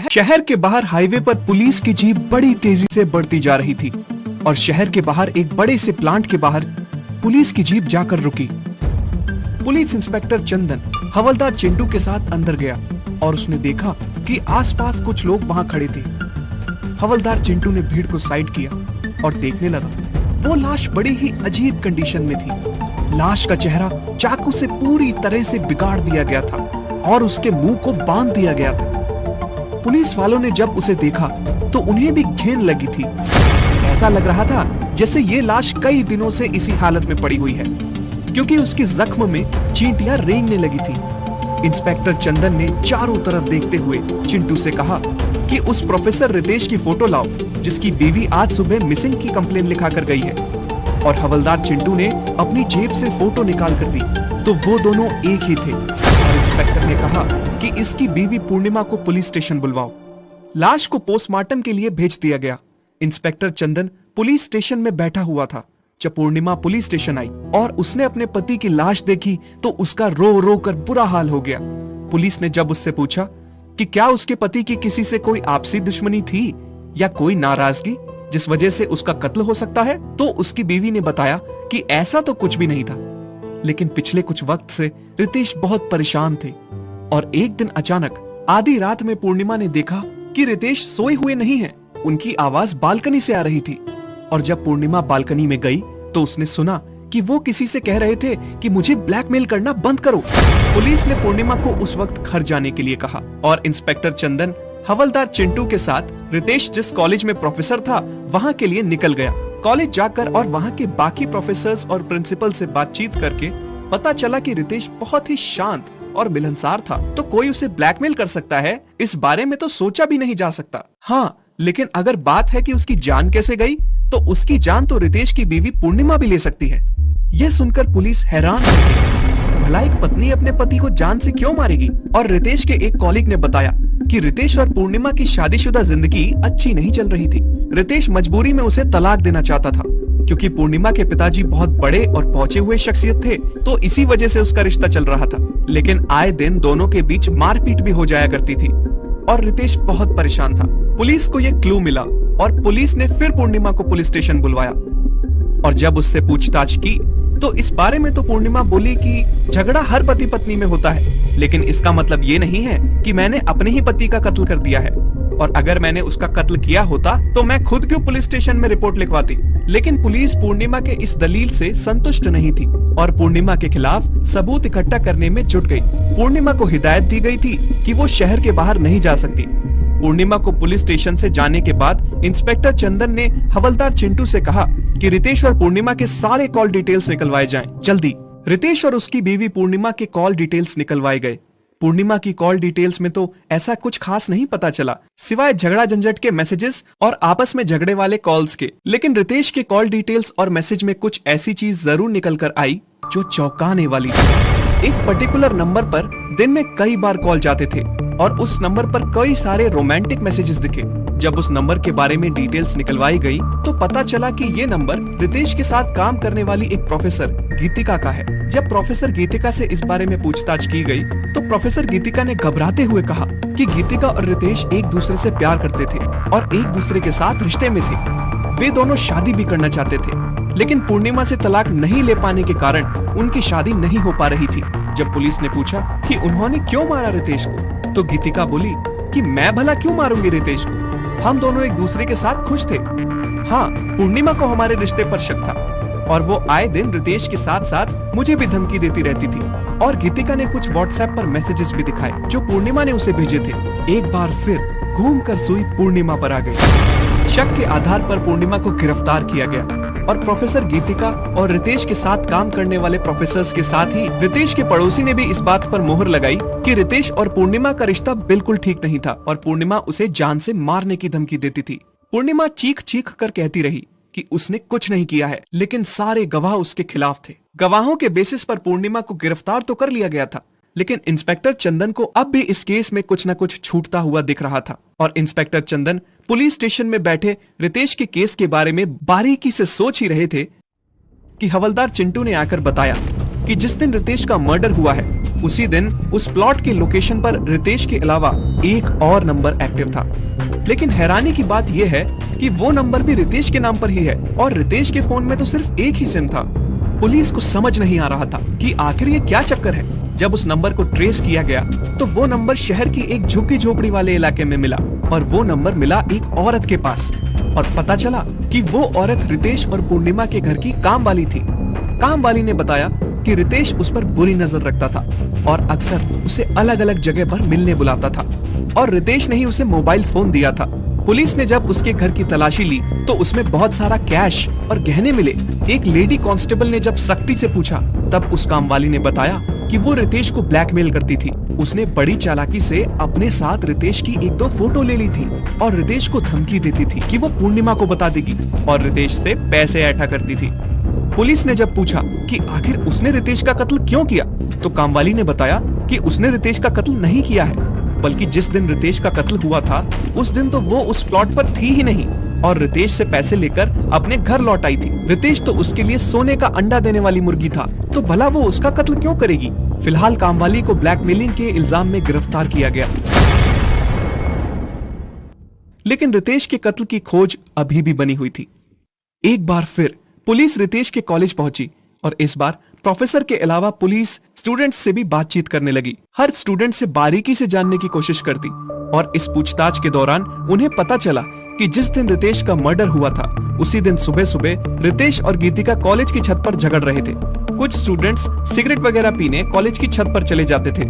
शहर के बाहर हाईवे पर पुलिस की जीप बड़ी तेजी से बढ़ती जा रही थी और शहर के बाहर एक बड़े से प्लांट के बाहर पुलिस की जीप जाकर रुकी। पुलिस इंस्पेक्टर चंदन हवलदार चिंटू के साथ अंदर गया और उसने देखा कि आसपास कुछ लोग वहां खड़े थे। हवलदार चिंटू ने भीड़ को साइड किया और देखने लगा। वो लाश बड़ी ही अजीब कंडीशन में थी। लाश का चेहरा चाकू से पूरी तरह से बिगाड़ दिया गया था और उसके मुंह को बांध दिया गया था। पुलिस वालों ने जब उसे देखा तो उन्हें भी घिन लगी थी। ऐसा लग रहा था जैसे ये लाश कई दिनों से इसी हालत में पड़ी हुई है, क्योंकि उसके जख्म में चींटियां रेंगने लगी थी। इंस्पेक्टर चंदन ने चारों तरफ देखते हुए चिंटू से कहा कि उस प्रोफेसर रितेश की फोटो लाओ जिसकी बीवी आज सुबह मिसिंग की कंप्लेन लिखा कर गई है। और हवलदार चिंटू ने अपनी जेब से फोटो निकाल कर दी तो वो दोनों एक ही थे। और इंस्पेक्टर ने कहा कि इसकी बीवी पूर्णिमा को पुलिस स्टेशन बुलवाओ। लाश को पोस्टमार्टम के लिए भेज दिया गया। इंस्पेक्टर चंदन पुलिस स्टेशन में बैठा हुआ था जब पूर्णिमा पुलिस स्टेशन आई और उसने अपने पति की लाश देखी तो उसका रो रो कर बुरा हाल हो गया। पुलिस ने जब उससे पूछा कि क्या उसके पति की किसी से कोई आपसी दुश्मनी थी या कोई नाराजगी जिस वजह से उसका कत्ल हो सकता है, तो उसकी बीवी ने बताया कि ऐसा तो कुछ भी नहीं था, लेकिन पिछले कुछ वक्त से रितेश बहुत परेशान थे और एक दिन अचानक आधी रात में पूर्णिमा ने देखा कि रितेश सोए हुए नहीं है। उनकी आवाज बालकनी से आ रही थी और जब पूर्णिमा बालकनी में गई तो उसने सुना कि वो किसी से कह रहे थे कि मुझे ब्लैकमेल करना बंद करो। पुलिस ने पूर्णिमा को उस वक्त घर जाने के लिए कहा और इंस्पेक्टर चंदन हवलदार चिंटू के साथ रितेश जिस कॉलेज में प्रोफेसर था वहां के लिए निकल गया। कॉलेज जाकर और वहां के बाकी प्रोफेसर्स और प्रिंसिपल से बातचीत करके पता चला कि रितेश बहुत ही शांत और मिलनसार था, तो कोई उसे ब्लैकमेल कर सकता है इस बारे में तो सोचा भी नहीं जा सकता। हाँ, लेकिन अगर बात है कि उसकी जान कैसे गई, तो उसकी जान तो रितेश की बीवी पूर्णिमा भी ले सकती है। यह सुनकर पुलिस हैरान हो गई। भला एक पत्नी अपने पति को जान से क्यों मारेगी? और रितेश के एक कॉलीग ने बताया कि रितेश और पूर्णिमा की शादीशुदा जिंदगी अच्छी नहीं चल रही थी। रितेश मजबूरी में उसे तलाक देना चाहता था क्योंकि पूर्णिमा के पिताजी बहुत बड़े और पहुंचे हुए शख्सियत थे, तो इसी वजह से उसका रिश्ता चल रहा था। लेकिन आए दिन दोनों के बीच मारपीट भी हो जाया करती थी और रितेश बहुत परेशान था। पुलिस को यह क्लू मिला और पुलिस ने फिर पूर्णिमा को पुलिस स्टेशन बुलवाया और जब उससे पूछताछ की तो इस बारे में तो पूर्णिमा बोली कि झगड़ा हर पति पत्नी में होता है, लेकिन इसका मतलब ये नहीं है कि मैंने अपने ही पति का कत्ल कर दिया है, और अगर मैंने उसका कत्ल किया होता तो मैं खुद क्यों पुलिस स्टेशन में रिपोर्ट लिखवाती। लेकिन पुलिस पूर्णिमा के इस दलील से संतुष्ट नहीं थी और पूर्णिमा के खिलाफ सबूत इकट्ठा करने में जुट गई। पूर्णिमा को हिदायत दी गई थी कि वो शहर के बाहर नहीं जा सकती। पूर्णिमा को पुलिस स्टेशन से जाने के बाद इंस्पेक्टर चंदन ने हवलदार चिंटू से कहा कि रितेश और पूर्णिमा के सारे कॉल डिटेल्स निकलवाए जाएं, जल्दी। रितेश और उसकी बीवी पूर्णिमा के कॉल डिटेल्स निकलवाए गए। पूर्णिमा की कॉल डिटेल्स में तो ऐसा कुछ खास नहीं पता चला सिवाय झगड़ा झंझट के मैसेजेस और आपस में झगड़े वाले कॉल्स के। लेकिन रितेश के कॉल डिटेल्स और मैसेज में कुछ ऐसी चीज जरूर निकल कर आई जो चौंकाने वाली थी। एक पर्टिकुलर नंबर पर दिन में कई बार कॉल जाते थे और उस नंबर पर कई सारे रोमांटिक मैसेजेस दिखे। जब उस नंबर के बारे में डिटेल्स निकलवाई गई तो पता चला कि ये नंबर रितेश के साथ काम करने वाली एक प्रोफेसर गीतिका का है। जब प्रोफेसर गीतिका से इस बारे में पूछताछ की गई तो प्रोफेसर गीतिका ने घबराते हुए कहा कि गीतिका और रितेश एक दूसरे से प्यार करते थे और एक दूसरे के साथ रिश्ते में थे। वे दोनों शादी भी करना चाहते थे, लेकिन पूर्णिमा से तलाक नहीं ले पाने के कारण उनकी शादी नहीं हो पा रही थी। जब पुलिस ने पूछा कि उन्होंने क्यों मारा रितेश को, तो गीतिका बोली कि मैं भला क्यों मारूंगी रितेश को, हम दोनों एक दूसरे के साथ खुश थे। हाँ, पूर्णिमा को हमारे रिश्ते पर शक था और वो आए दिन रितेश के साथ साथ मुझे भी धमकी देती रहती थी। और गीतिका ने कुछ व्हाट्सएप पर मैसेजेस भी दिखाए जो पूर्णिमा ने उसे भेजे थे। एक बार फिर घूमकर सुई पूर्णिमा पर आ गई। शक के आधार पर पूर्णिमा को गिरफ्तार किया गया और प्रोफेसर गीतिका और रितेश के साथ काम करने वाले प्रोफेसर्स के साथ ही रितेश के पड़ोसी ने भी इस बात पर मोहर लगाई कि रितेश और पूर्णिमा का रिश्ता बिल्कुल ठीक नहीं था और पूर्णिमा उसे जान से मारने की धमकी देती थी। पूर्णिमा चीख चीख कर कहती रही कि उसने कुछ नहीं किया है, लेकिन सारे गवाह उसके खिलाफ थे। गवाहों के बेसिस पर पूर्णिमा को गिरफ्तार तो कर लिया गया था, लेकिन इंस्पेक्टर चंदन को अब भी इस केस में कुछ न कुछ छूटता हुआ दिख रहा था और इंस्पेक्टर चंदन पुलिस स्टेशन में बैठे रितेश के केस के बारे में बारीकी से सोच ही रहे थे कि हवलदार चिंटू ने आकर बताया कि जिस दिन रितेश का मर्डर हुआ है उसी दिन उस प्लॉट के लोकेशन पर रितेश के अलावा एक और नंबर एक्टिव था। लेकिन हैरानी की बात यह है कि वो नंबर भी रितेश के नाम पर ही है और रितेश के फोन में तो सिर्फ एक ही सिम था। पुलिस को समझ नहीं आ रहा था कि आखिर ये क्या चक्कर है। जब उस नंबर को ट्रेस किया गया तो वो नंबर शहर की एक झुग्गी झोपड़ी वाले इलाके में मिला और वो नंबर मिला एक औरत के पास और पता चला कि वो औरत रितेश और पूर्णिमा के घर की काम वाली थी। काम वाली ने बताया कि रितेश उस पर बुरी नजर रखता था और अक्सर उसे अलग अलग जगह पर मिलने बुलाता था और रितेश ने ही उसे मोबाइल फोन दिया था। पुलिस ने जब उसके घर की तलाशी ली तो उसमें बहुत सारा कैश और गहने मिले। एक लेडी कांस्टेबल ने जब सख्ती से पूछा तब उस कामवाली ने बताया कि वो रितेश को ब्लैकमेल करती थी। उसने बड़ी चालाकी से अपने साथ रितेश की एक दो फोटो ले ली थी और रितेश को धमकी देती थी कि वो पूर्णिमा को बता देगी और रितेश से पैसे ऐठा करती थी। पुलिस ने जब पूछा कि आखिर उसने रितेश का कत्ल क्यों किया तो कामवाली ने बताया कि उसने रितेश का कत्ल नहीं किया है, बल्कि जिस दिन रितेश का कत्ल हुआ था उस दिन तो वो उस प्लॉट पर थी ही नहीं और रितेश से पैसे लेकर अपने घर लौट आई थी। रितेश तो उसके लिए सोने का अंडा देने वाली मुर्गी था, तो भला वो उसका कत्ल क्यों करेगी। फिलहाल कामवाली को ब्लैकमेलिंग के इल्जाम में गिरफ्तार किया गया। लेकिन रितेश के कत्ल की खोज अभी भी बनी हुई थी। एक बार फिर पुलिस रितेश के कॉलेज पहुंची और इस बार प्रोफेसर के अलावा पुलिस स्टूडेंट्स से भी बातचीत करने लगी। हर स्टूडेंट से बारीकी से जानने की कोशिश करती और इस पूछताछ के दौरान उन्हें पता चला कि जिस दिन रितेश का मर्डर हुआ था उसी दिन सुबह सुबह रितेश और गीतिका कॉलेज की छत पर झगड़ रहे थे। कुछ स्टूडेंट्स सिगरेट वगैरह पीने कॉलेज की छत पर चले जाते थे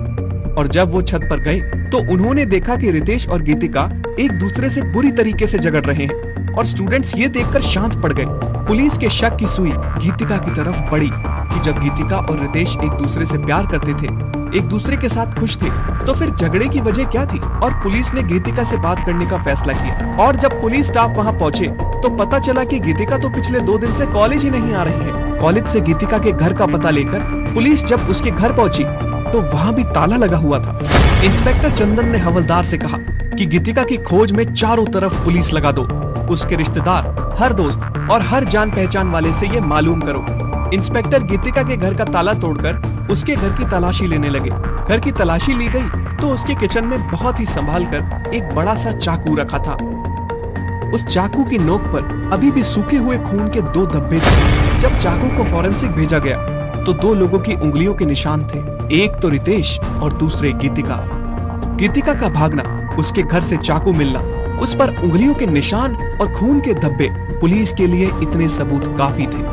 और जब वो छत पर गए तो उन्होंने देखा कि रितेश और गीतिका एक दूसरे से बुरी तरीके से झगड़ रहे हैं और स्टूडेंट्स ये देखकर शांत पड़ गए। पुलिस के शक की सुई गीतिका की तरफ बढ़ी कि जब गीतिका और रितेश एक दूसरे से प्यार करते थे, एक दूसरे के साथ खुश थे, तो फिर झगड़े की वजह क्या थी। और पुलिस ने गीतिका से बात करने का फैसला किया और जब पुलिस स्टाफ वहां पहुंचे तो पता चला कि गीतिका तो पिछले 2 दिन से कॉलेज ही नहीं आ रही है। कॉलेज से गीतिका के घर का पता लेकर पुलिस जब उसके घर पहुंची तो वहां भी ताला लगा हुआ था। इंस्पेक्टर चंदन ने हवलदार से कहा कि गीतिका की खोज में चारों तरफ पुलिस लगा दो, उसके रिश्तेदार, हर दोस्त और हर जान पहचान वाले से ये मालूम करो। इंस्पेक्टर गीतिका के घर का ताला तोड़कर उसके घर की तलाशी लेने लगे। घर की तलाशी ली गई तो उसके किचन में बहुत ही संभाल कर एक बड़ा सा चाकू रखा था। उस चाकू की नोक पर अभी भी सूखे हुए खून के 2 धब्बे थे। जब चाकू को फॉरेंसिक भेजा गया तो 2 लोगों की उंगलियों के निशान थे, एक तो रितेश और दूसरे गीतिका। गीतिका का भागना, उसके घर से चाकू मिलना, उस पर उंगलियों के निशान और खून के धब्बे, पुलिस के लिए इतने सबूत काफी थे।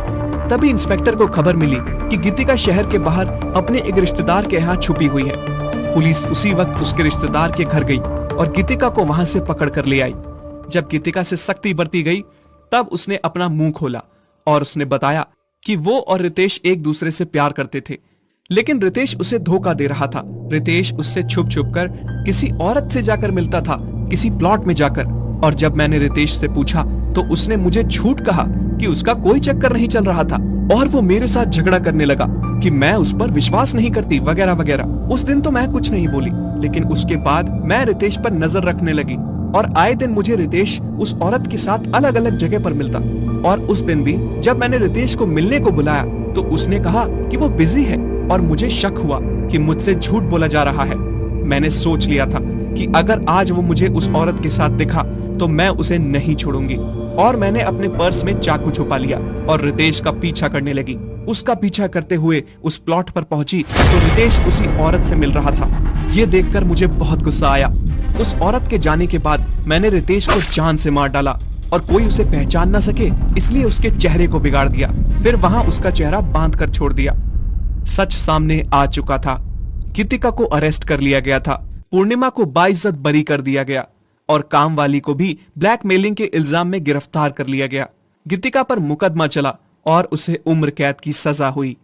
तभी इंस्पेक्टर को खबर मिली कि गीतिका शहर के बाहर अपने एक रिश्तेदार के यहाँ छुपी हुई है। पुलिस उसी वक्त उसके रिश्तेदार के घर गई और गीतिका को वहां से पकड़ कर ले आई। जब गीतिका से सख्ती बरती गई तब उसने अपना मुंह खोला और उसने बताया कि वो और रितेश एक दूसरे से प्यार करते थे, लेकिन रितेश उसे धोखा दे रहा था। रितेश उससे छुप छुप कर किसी औरत से जाकर मिलता था, किसी प्लॉट में जाकर। और जब मैंने रितेश से पूछा तो उसने मुझे झूठ कहा कि उसका कोई चक्कर नहीं चल रहा था और वो मेरे साथ झगड़ा करने लगा कि मैं उस पर विश्वास नहीं करती वगैरह वगैरह। उस दिन तो मैं कुछ नहीं बोली, लेकिन उसके बाद मैं रितेश पर नजर रखने लगी और आए दिन मुझे रितेश उस औरत के साथ अलग अलग जगह पर मिलता। और उस दिन भी जब मैंने रितेश को मिलने को बुलाया तो उसने कहा कि वो बिजी है और मुझे शक हुआ कि मुझसे झूठ बोला जा रहा है। मैंने सोच लिया था कि अगर आज वो मुझे उस औरत के साथ दिखा तो मैं उसे नहीं छोड़ूंगी और मैंने अपने पर्स में चाकू छुपा लिया और रितेश का पीछा करने लगी। उसका पीछा करते हुए उस प्लॉट पर पहुंची तो रितेश उसी औरत से मिल रहा था। ये देखकर मुझे बहुत गुस्सा आया। उस औरत के जाने के बाद मैंने रितेश को जान से मार डाला और कोई उसे पहचान न सके इसलिए उसके चेहरे को बिगाड़ दिया, फिर वहां उसका चेहरा बांध कर छोड़ दिया। सच सामने आ चुका था। गीतिका को अरेस्ट कर लिया गया था, पूर्णिमा को बाइज्जत बरी कर दिया गया और कामवाली को भी ब्लैकमेलिंग के इल्जाम में गिरफ्तार कर लिया गया। गीतिका पर मुकदमा चला और उसे उम्र कैद की सजा हुई।